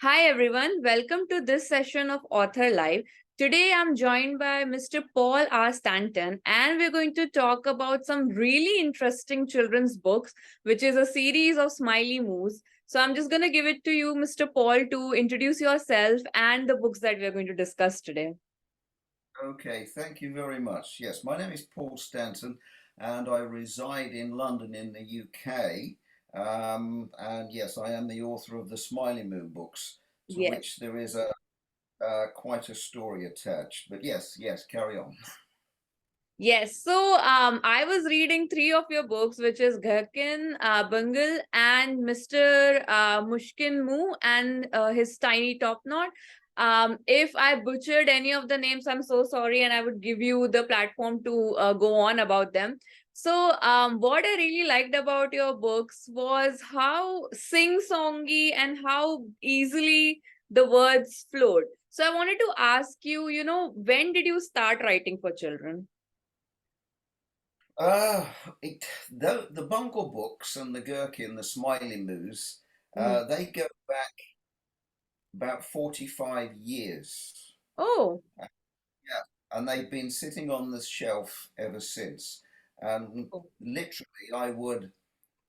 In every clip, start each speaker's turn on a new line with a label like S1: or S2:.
S1: Hi everyone, welcome to this session of Author Live. Today I'm joined by Mr. Paul R Stanton, and we're going to talk about some really interesting children's books, which is a series of smiley moos. So I'm just going to give it to you, Mr. Paul, to introduce yourself and the books that we're going to discuss today.
S2: Okay, thank you very much. Yes, my name is Paul Stanton and I reside in London in the UK. And yes, I am the author of the Smiley Moo books, to
S1: Yes.
S2: which there is quite a story attached. But yes, carry on.
S1: Yes, so I was reading three of your books, which is GHERKIN, BUNGLE, and Mr. Mushkin-moo and his Tiny Topknot. If I butchered any of the names, I'm so sorry, and I would give you the platform to go on about them. So, what I really liked about your books was how sing-songy and how easily the words flowed. So, I wanted to ask you, when did you start writing for children?
S2: Uh, the Bungle books and the Gherkin, the Smiley Moos,
S1: Mhm.
S2: they go back about 45 years.
S1: Oh,
S2: Yeah, and they've been sitting on the shelf ever since. And
S1: oh.
S2: literally, I would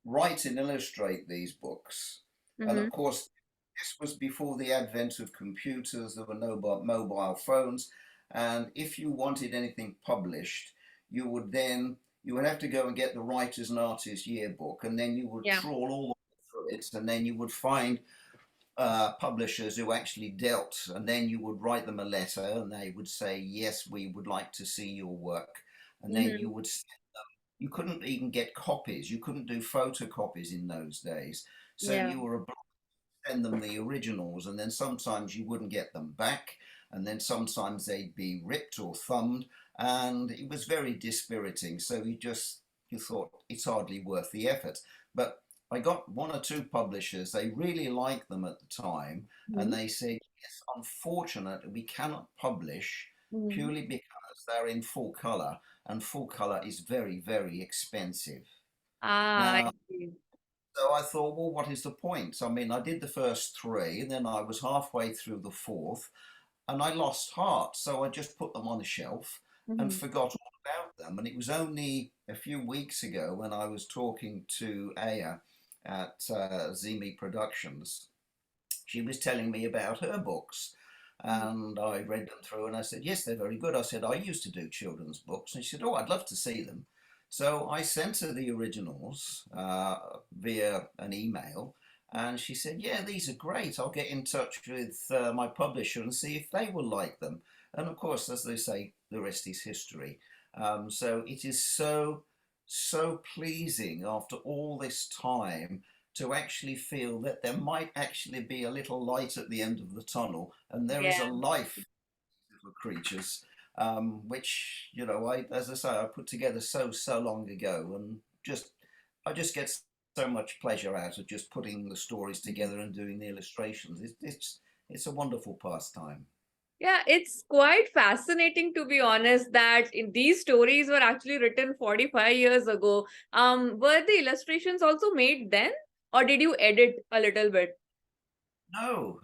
S2: write and illustrate these books. And
S1: Mm-hmm.
S2: of course, this was before the advent of computers, there were no mobile phones. And if you wanted anything published, you would then you would have to go and get the writers and artists yearbook, and then you would
S1: Yeah.
S2: trawl all the way through it, and then you would find publishers who actually dealt, and then you would write them a letter, and they would say, "Yes, we would like to see your work," and then
S1: Mm-hmm.
S2: you would. You couldn't even get copies. You couldn't do photocopies in those days, so
S1: Yeah.
S2: you were obliged to send them the originals, and then sometimes you wouldn't get them back, and then sometimes they'd be ripped or thumbed, and it was very dispiriting. So you thought it's hardly worth the effort, but I got one or two publishers, they really liked them at the time, and
S1: Mm-hmm.
S2: they said, yes, unfortunately, we cannot publish
S1: Mm-hmm.
S2: purely because they're in full color, and full color is very, very expensive.
S1: Ah, I
S2: Now,
S1: see.
S2: so I thought, well, what is the point? I mean, I did the first three, and then I was halfway through the fourth, and I lost heart. So I just put them on the shelf and
S1: Mm-hmm.
S2: forgot all about them. And it was only a few weeks ago when I was talking to Aya at Zimi Productions. She was telling me about her books. And I read them through and I said, yes, they're very good. I said, I used to do children's books. And she said, oh, I'd love to see them. So I sent her the originals via an email. And she said, yeah, these are great. I'll get in touch with my publisher and see if they will like them. And of course, as they say, the rest is history. So it is so pleasing after all this time to actually feel that there might actually be a little light at the end of the tunnel and there is a
S1: Yeah.
S2: life for creatures, which, as I say, I put together so long ago, and I just get so much pleasure out of just putting the stories together and doing the illustrations. It's a wonderful pastime.
S1: Yeah, it's quite fascinating to be honest that these stories were actually written 45 years ago. Were the illustrations also made then, or did you edit a little bit?
S2: No,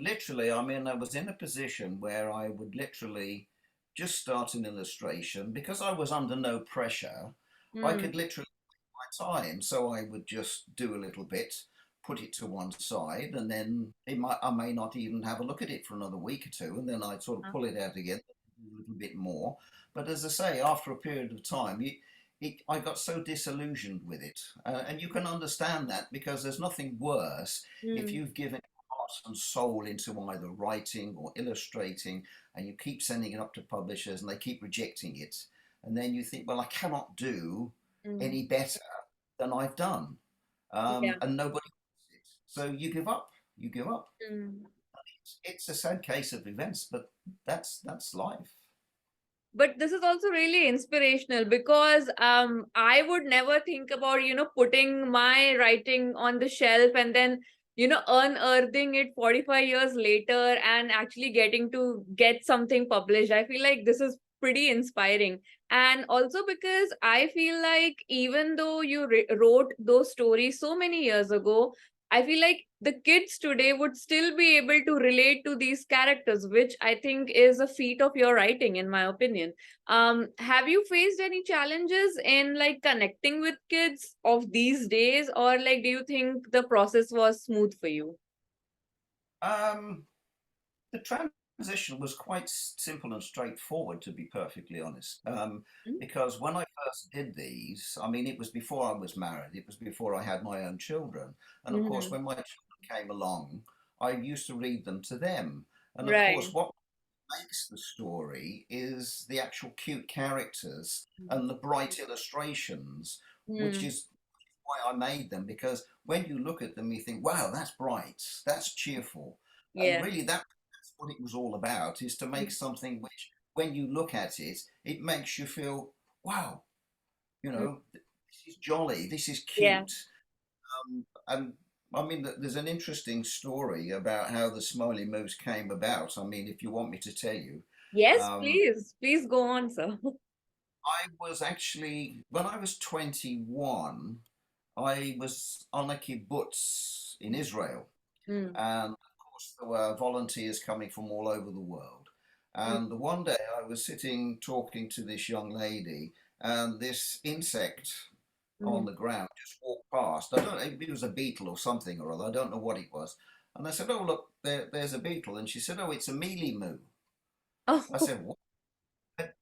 S2: literally, I mean, I was in a position where I would literally just start an illustration because I was under no pressure. I
S1: Hmm.
S2: could literally take my time, so I would just do a little bit, put it to one side, and then I may not even have a look at it for another week or two, and then I'd sort of pull it out again, do a little bit more. But as I say, after a period of time, I got so disillusioned with it, and you can understand that because there's nothing worse if
S1: Hmm.
S2: you've given heart and soul into either writing or illustrating, and you keep sending it up to publishers and they keep rejecting it. And then you think, well, I cannot do
S1: Hmm.
S2: any better than I've done.
S1: Yeah.
S2: And nobody wants it. So you give up. You give up.
S1: Hmm.
S2: It's a sad case of events, but that's life.
S1: But this is also really inspirational because I would never think about putting my writing on the shelf and then unearthing it 45 years later and actually getting to get something published. I feel like this is pretty inspiring. And also because I feel like even though you wrote those stories so many years ago, I feel like the kids today would still be able to relate to these characters, which I think is a feat of your writing, in my opinion. Have you faced any challenges in like connecting with kids of these days, or like do you think the process was smooth for you?
S2: Um, the transition was quite simple and straightforward, to be perfectly honest. Because when I first did these, I mean, it was before I was married, it was before I had my own children. And of course,
S1: Mm-hmm.
S2: when my children came along, I used to read them to them. And of course,
S1: Right.
S2: what makes the story is the actual cute characters and the bright illustrations, which
S1: Mm.
S2: is why I made them, because when you look at them, you think, wow, that's bright, that's cheerful. And
S1: Yeah.
S2: really, that's what it was all about, is to make
S1: Mm.
S2: something which, when you look at it, it makes you feel, wow,
S1: Mm.
S2: this is jolly, this is
S1: Yeah.
S2: cute. And I mean, there's an interesting story about how the Smiley Moose came about. I mean, if you want me to tell you,
S1: Yes,
S2: um,
S1: please. Please go on, sir.
S2: I was actually, when I was 21, I was on a kibbutz in Israel.
S1: Mm.
S2: And of course, there were volunteers coming from all over the world.
S1: Mm.
S2: And one day I was sitting talking to this young lady, and this insect on
S1: Mm.
S2: the ground just walked past. I don't know, it was a beetle or something or other. I don't know what it was. And I said, "Oh, look, there's a beetle." And she said, "Oh, it's a mealy moo." I
S1: Oh,
S2: said, "What?"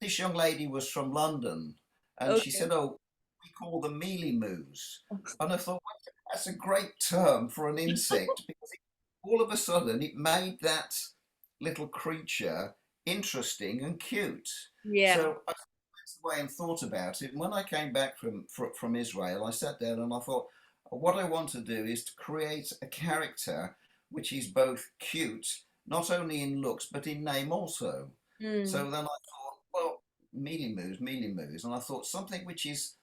S2: This young lady was from London, and she
S1: okay.
S2: said, "Oh, we call them mealy moos." And I thought, well, that's a great term for an insect, because all of a sudden it made that little creature interesting and cute.
S1: Yeah.
S2: So that's the way I thought about it. And when I came back from Israel, I sat down and I thought, what I want to do is to create a character which is both cute, not only in looks but in name also.
S1: Mm.
S2: So then I thought, well, mealy moos, and I thought something which is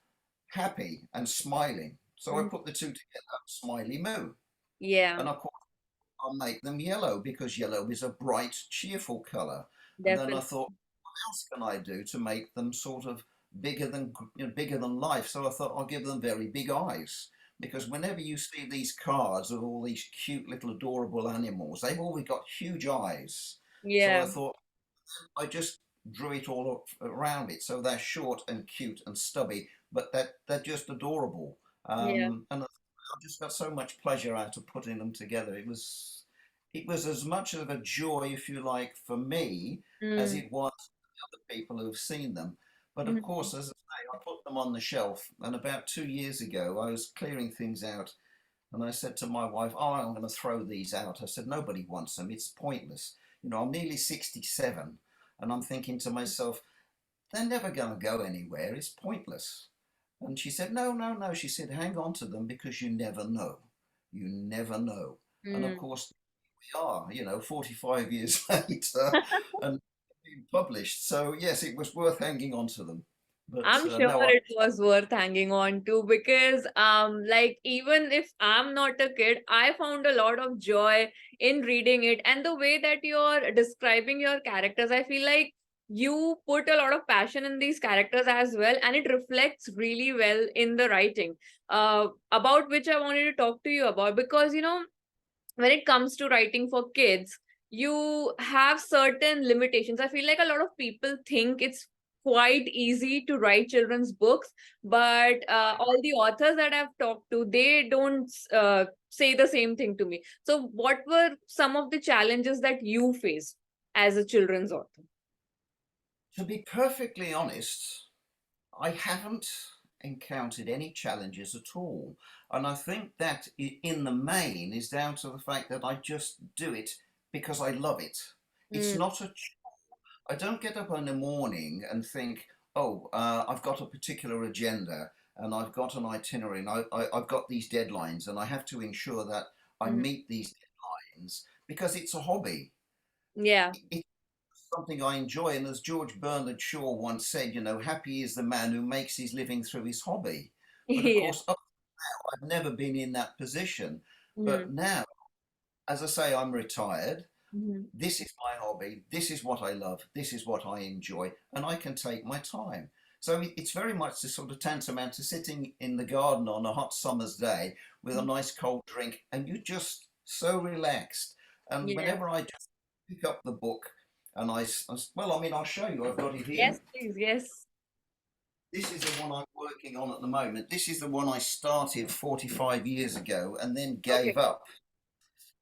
S2: happy and smiling. So I
S1: Mm.
S2: put the two together, smiley moo,
S1: Yeah,
S2: and of course I'll make them yellow because yellow is a bright, cheerful colour. And then I
S1: definitely.
S2: thought, what else can I do to make them sort of bigger than life? So I thought I'll give them very big eyes, because whenever you see these cards of all these cute little adorable animals, they've always got huge eyes. So I
S1: Yeah.
S2: thought I just drew it all around it, so they're short and cute and stubby, but they're just adorable.
S1: Yeah.
S2: And I just got so much pleasure out of putting them together. It was as much of a joy, if you like, for me as
S1: Mm.
S2: it was for other people who've seen them. But of
S1: Mhm.
S2: course, as I say, I put them on the shelf, and about 2 years ago, I was clearing things out, and I said to my wife, "Oh, I'm going to throw these out." I said, "Nobody wants them. It's pointless. I'm nearly 67, and I'm thinking to myself, they're never going to go anywhere. It's pointless." And she said, "No, no, no." She said, "Hang on to them, because you never know. You never know." And of
S1: Mm.
S2: course, we are, 45 years later and being published. So, yes, it was worth hanging on to them. But
S1: I'm sure
S2: no,
S1: it was worth hanging on to because like even if I'm not a kid, I found a lot of joy in reading it. And the way that you're describing your characters, I feel like you put a lot of passion in these characters as well, and it reflects really well in the writing. About which I wanted to talk to you about because when it comes to writing for kids, you have certain limitations. I feel like a lot of people think it's quite easy to write children's books, but all the authors that I've talked to, they don't say the same thing to me. So, what were some of the challenges that you faced as a children's author?
S2: to be perfectly honest, I haven't encountered any challenges at all. And I think that in the main is down to the fact that I just do it because I love it. It's
S1: Mm.
S2: not I don't get up in the morning and think, oh, I've got a particular agenda and I've got an itinerary and I've got these deadlines and I have to ensure that I
S1: Mhm.
S2: meet these deadlines, because it's a hobby.
S1: Yeah.
S2: It's something I enjoy. And as George Bernard Shaw once said, happy is the man who makes his living through his hobby. But of
S1: Yeah.
S2: course, up to now, I've never been in that position. But
S1: Mm.
S2: now, as I say, I'm retired.
S1: Mhm.
S2: This is my hobby. This is what I love. This is what I enjoy. And I can take my time. So it's very much the sort of tantamount to sitting in the garden on a hot summer's day with a nice cold drink, and you're just so relaxed. And
S1: Yeah.
S2: whenever I just pick up the book, and well, I mean, I'll show you. I've got it here.
S1: Yes, please. Yes.
S2: This is the one I'm working on at the moment. This is the one I started 45 years ago and then
S1: Okay.
S2: gave up.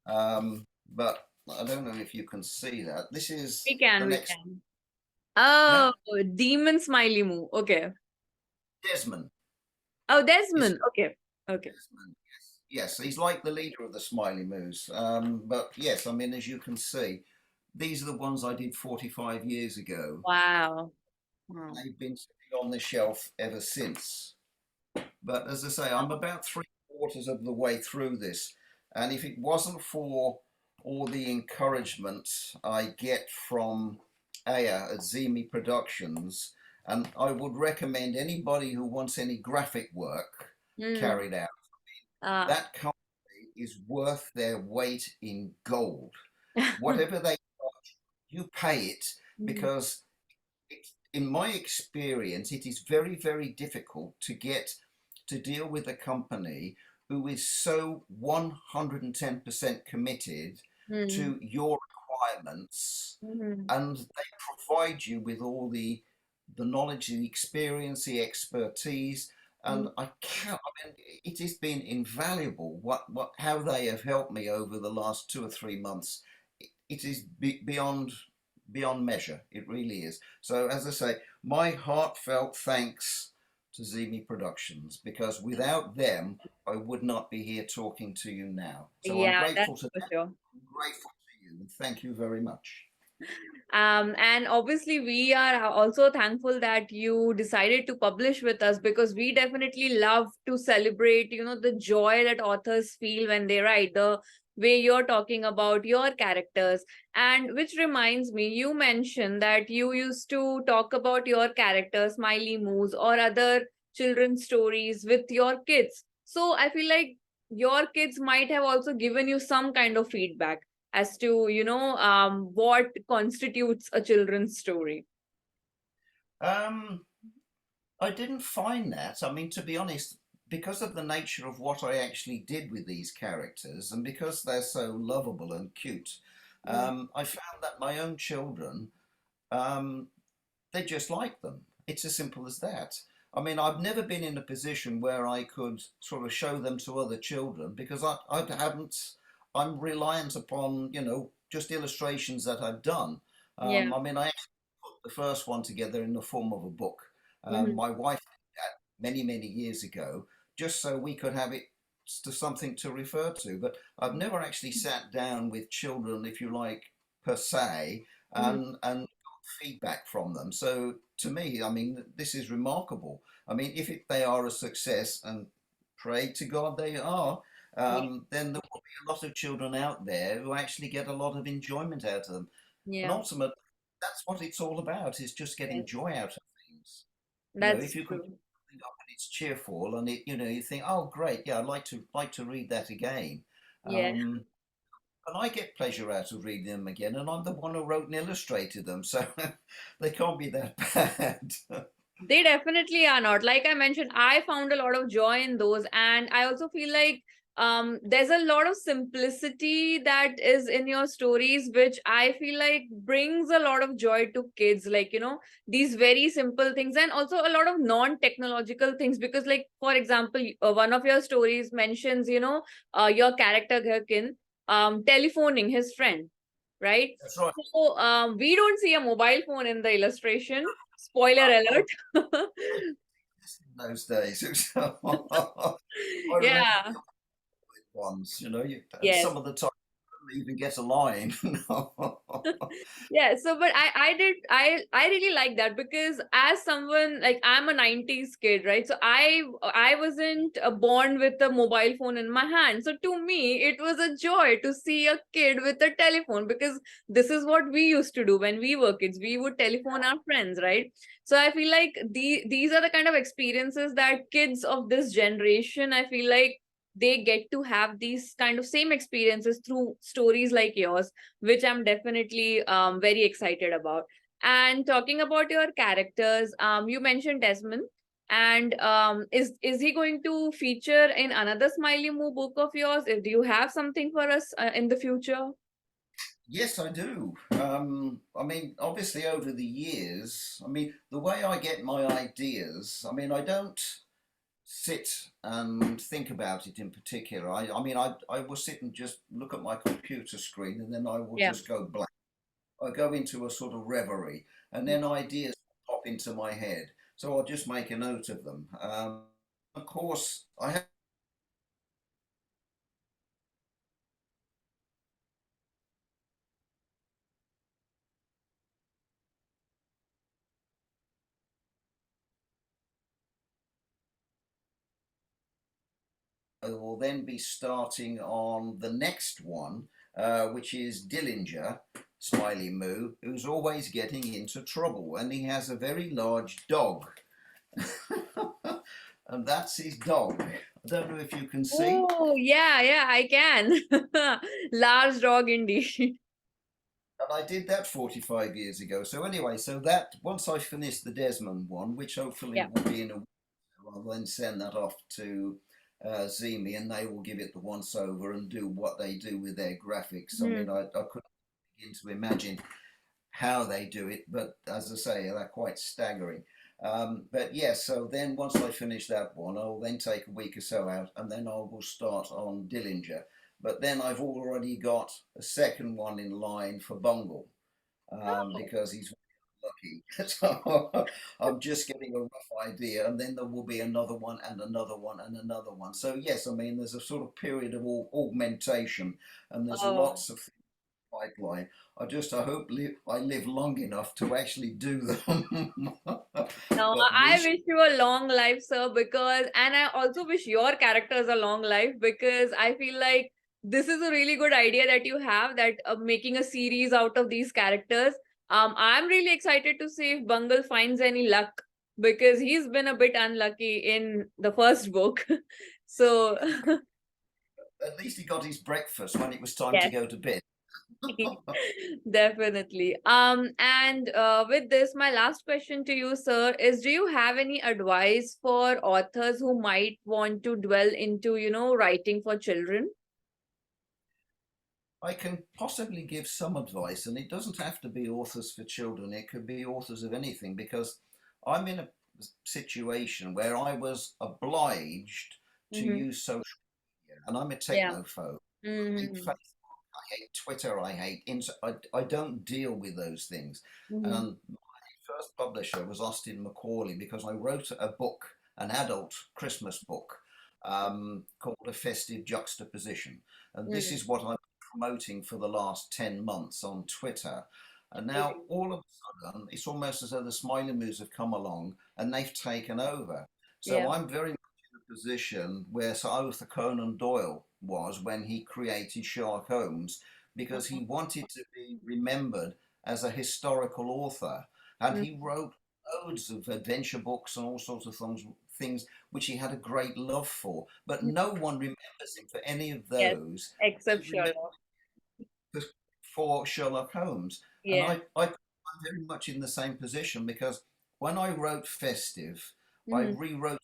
S2: But I don't know if you can see that. This is
S1: We can.
S2: the
S1: We
S2: next.
S1: can.
S2: Yeah,
S1: Oh, Demon Smiley Moo. Okay.
S2: Desmond.
S1: Oh,
S2: It's
S1: Desmond. Okay. Okay.
S2: Desmond. Yes, he's like the leader of the Smiley Moos. But yes, I mean, as you can see, these are the ones I did 45 years ago.
S1: Wow. Wow.
S2: They've been sitting on the shelf ever since. But as I say, I'm about three-quarters of the way through this. And if it wasn't for all the encouragement I get from Aya at Zemi Productions, and I would recommend anybody who wants any graphic work
S1: Hmm.
S2: carried out,
S1: Ah.
S2: that company is worth their weight in gold. Whatever they charge, you pay it,
S1: Hmm.
S2: because in my experience, it is very, very difficult to get to deal with a company who is so 110% committed
S1: Hmm.
S2: to your requirements,
S1: Hmm.
S2: and they provide you with all the knowledge, the experience, the expertise.
S1: Hmm.
S2: And I mean, it has been invaluable how they have helped me over the last 2 or 3 months. It is beyond measure. It really is. So, as I say, my heartfelt thanks to Zemi Productions, because without them, I would not be here talking to you now. So I'm
S1: Yeah, that's
S2: grateful to
S1: for
S2: them.
S1: sure.
S2: I'm grateful to you, and thank you very much.
S1: And obviously, we are also thankful that you decided to publish with us, because we definitely love to celebrate, the joy that authors feel when they write, the way you're talking about your characters. And which reminds me, you mentioned that you used to talk about your characters, Smiley Moose, or other children's stories with your kids. So I feel like your kids might have also given you some kind of feedback as to what constitutes a children's story.
S2: Um, I didn't find that. I mean, to be honest, because of the nature of what I actually did with these characters, and because they're so lovable and cute,
S1: Mm.
S2: I found that my own children, um, they just like them. It's as simple as that. I mean, I've never been in a position where I could sort of show them to other children, because I haven't, I'm reliant upon, just illustrations that I've done.
S1: Yeah.
S2: I mean, I actually put the first one together in the form of a book.
S1: Hmm.
S2: My wife did that many, many years ago, just so we could have it to something to refer to. But I've never actually sat down with children, if you like, per se,
S1: Hmm.
S2: and feedback from them. So to me, I mean, this is remarkable. I mean, if they are a success, and pray to God they are,
S1: Yeah.
S2: then there will be a lot of children out there who actually get a lot of enjoyment out of them. And
S1: Yeah.
S2: ultimately, that's what it's all about, is just getting
S1: Yes.
S2: joy out of things. If
S1: That's
S2: you can put
S1: true.
S2: something up and it's cheerful, and you think, oh, great, yeah, I'd like to read that again.
S1: Yeah.
S2: And I get pleasure out of reading them again, and I'm the one who wrote and illustrated them, so they can't be that bad.
S1: They definitely are not. Like I mentioned, I found a lot of joy in those. And I also feel like there's a lot of simplicity that is in your stories, which I feel like brings a lot of joy to kids. Like, these very simple things, and also a lot of non-technological things. Because, like, for example, one of your stories mentions, your character Gherkin telephoning his friend, right?
S2: That's right.
S1: So we don't see a mobile phone in the illustration. Spoiler
S2: Oh,
S1: alert.
S2: in those days, I remember
S1: Yeah.
S2: the old ones. And
S1: Yes.
S2: some of the time I couldn't even get a line.
S1: Yeah, so but I really like that, because as someone, like, I'm a 90s kid, right? So I wasn't born with a mobile phone in my hand. So to me it was a joy to see a kid with a telephone, because this is what we used to do when we were kids. We would telephone our friends, right? So I feel like these are the kind of experiences that kids of this generation, I feel like, they get to have these kind of same experiences through stories like yours, which I'm definitely very excited about. And talking about your characters, you mentioned Desmond. And is he going to feature in another Smiley Moo book of yours? Do you have something for us in the future?
S2: Yes, I do. I mean, obviously, over the years, I mean, the way I get my ideas, I mean, I don't sit and think about it in particular. I mean, I will sit and just look at my computer screen and then I will
S1: Yeah.
S2: just go blank. I go into a sort of reverie and then ideas pop into my head. So I'll just make a note of them. Of course, will then be starting on the next one, which is Dillinger, Smiley Moo, who's always getting into trouble, and he has a very large dog. And that's his dog. I don't know if you can see.
S1: Oh, yeah, yeah, I can. Large dog indeed.
S2: And I did that 45 years ago. So anyway, so that once I finish the Desmond one, which hopefully
S1: Yeah.
S2: will be in a week, I'll then send that off to Zemi, and they will give it the once over and do what they do with their graphics. I
S1: Hmm.
S2: mean, I couldn't begin to imagine how they do it, but as I say, they're quite staggering. But yes, so then once I finish that one, I'll then take a week or so out, and then I will start on Dillinger. But then I've already got a second one in line for Bungle,
S1: Oh,
S2: because he's lucky. So I'm just getting a rough idea, and then there will be another one and another one and another one. So yes, I mean there's a sort of period of augmentation, and there's
S1: oh.
S2: lots of pipeline. I hope I live long enough to actually do them.
S1: No,
S2: But we
S1: I wish you a long life, sir, because, and I also wish your characters a long life because I feel like this is a really good idea that you have that making a series out of these characters. I'm really excited to see if Bungle finds any luck because he's been a bit unlucky in the first book. So,
S2: at least he got his breakfast when it was time to
S1: yes.
S2: go to bed.
S1: Definitely. And with this, my last question to you, sir, is do you have any advice for authors who might want to dwell into, writing for children?
S2: I can possibly give some advice, and it doesn't have to be authors for children, it could be authors of anything, because I'm in a situation where I was obliged to
S1: Mm-hmm.
S2: use social media, and I'm a
S1: Yeah.
S2: technophobe. I hate
S1: Mm-hmm.
S2: Facebook, I hate Twitter, I don't deal with those things.
S1: Mm-hmm.
S2: And first publisher was Austin Macaulay because I wrote a book, an adult Christmas book, called A Festive Juxtaposition. And this is what I'm promoting for the last 10 months on Twitter. And now
S1: Mm-hmm.
S2: all of a sudden, it's almost as though the Smiley Moos have come along and they've taken over.
S1: Yeah.
S2: So I'm very much in a position where Sir Arthur Conan Doyle was when he created Sherlock Holmes, because
S1: Uh-huh.
S2: he wanted to be remembered as a historical author, and he wrote loads of adventure books and all sorts of things which he had a great love for. But
S1: Mhm.
S2: no one remembers him for any of
S1: Yes,
S2: those. They
S1: except
S2: remember
S1: Sherlock.
S2: for Sherlock Holmes. And
S1: Yeah.
S2: I'm very much in the same position, because when I wrote Festive, I
S1: Mm-hmm.
S2: rewrote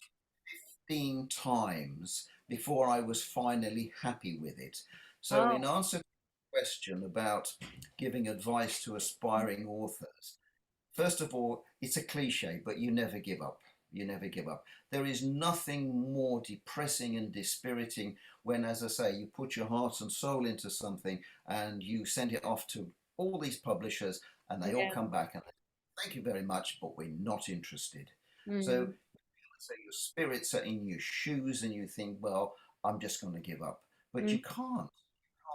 S2: 15 times before I was finally happy with it. So, in
S1: Oh.
S2: answer to the question about giving advice to aspiring authors, first of all, it's a cliche, but you never give up. You never give up. There is nothing more depressing and dispiriting when, as I say, you put your heart and soul into something and you send it off to all these publishers, and they all
S1: Yeah.
S2: come back and thank you very much, but we're not interested. So
S1: Mm-hmm.
S2: your spirits are in your shoes and you think, well, I'm just going to give up. But you can't.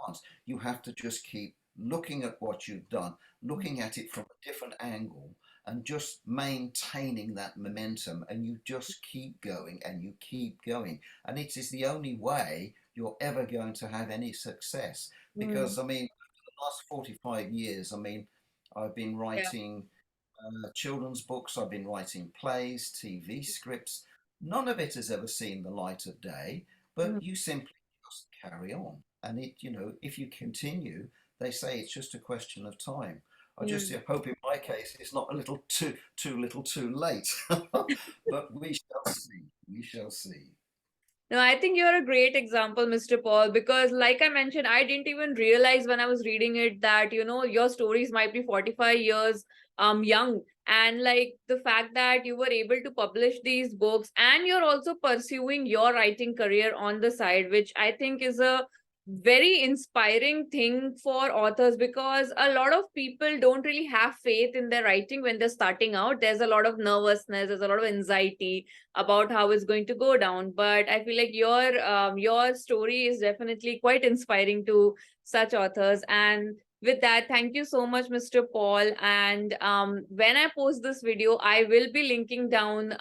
S2: Can't. You have to just keep looking at what you've done, looking at it from a different angle, and just maintaining that momentum. And you just keep going and you keep going. And it is the only way you're ever going to have any success.
S1: Mm-hmm.
S2: Because, I mean, for the last 45 years, I mean, I've been
S1: Yeah.
S2: writing children's books, I've been writing plays, TV scripts. None of it has ever seen the light of day, but
S1: Mm-hmm.
S2: you simply just carry on. And if you continue, they say it's just a question of time. I just hope in my case it's not a little too little too late. But we shall see. We shall see.
S1: No, I think you're a great example, Mr. Paul, because like I mentioned, I didn't even realize when I was reading it that, your stories might be 45 years young. And like the fact that you were able to publish these books and you're also pursuing your writing career on the side, which I think is a very inspiring thing for authors, because a lot of people don't really have faith in their writing when they're starting out. There's a lot of nervousness, there's a lot of anxiety about how it's going to go down. But I feel like your story is definitely quite inspiring to such authors. And with that, thank you so much, Mr. Paul. And when I post this video, I will be linking down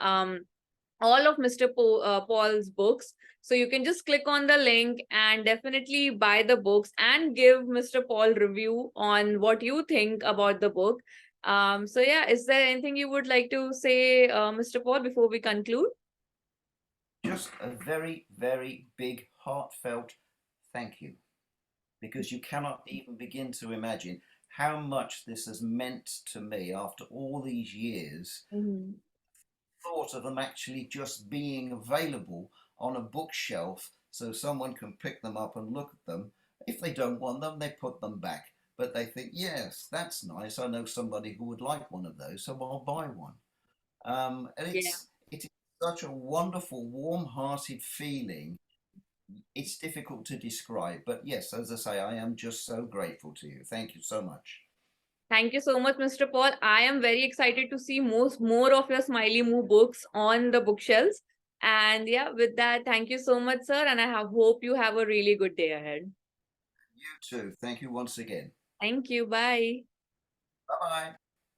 S1: all of Mr. Paul's books. So you can just click on the link and definitely buy the books and give Mr. Paul review on what you think about the book. So yeah, is there anything you would like to say, Mr. Paul, before we conclude?
S2: Just a very, very big, heartfelt thank you, because you cannot even begin to imagine how much this has meant to me after all these years.
S1: Mhm.
S2: Thought of them actually just being available on a bookshelf so someone can pick them up and look at them. If they don't want them, they put them back. But they think, yes, that's nice. I know somebody who would like one of those, so I'll buy one. And
S1: Yeah.
S2: it is such a wonderful, warm-hearted feeling. It's difficult to describe, but yes, as I say, I am just so grateful to you. Thank you so much.
S1: Thank you so much, Mr. Paul. I am very excited to see more of your Smiley Moo books on the bookshelves. And yeah, with that, thank you so much, sir. And hope you have a really good day ahead.
S2: You too. Thank you once again.
S1: Thank you. Bye.
S2: Bye bye.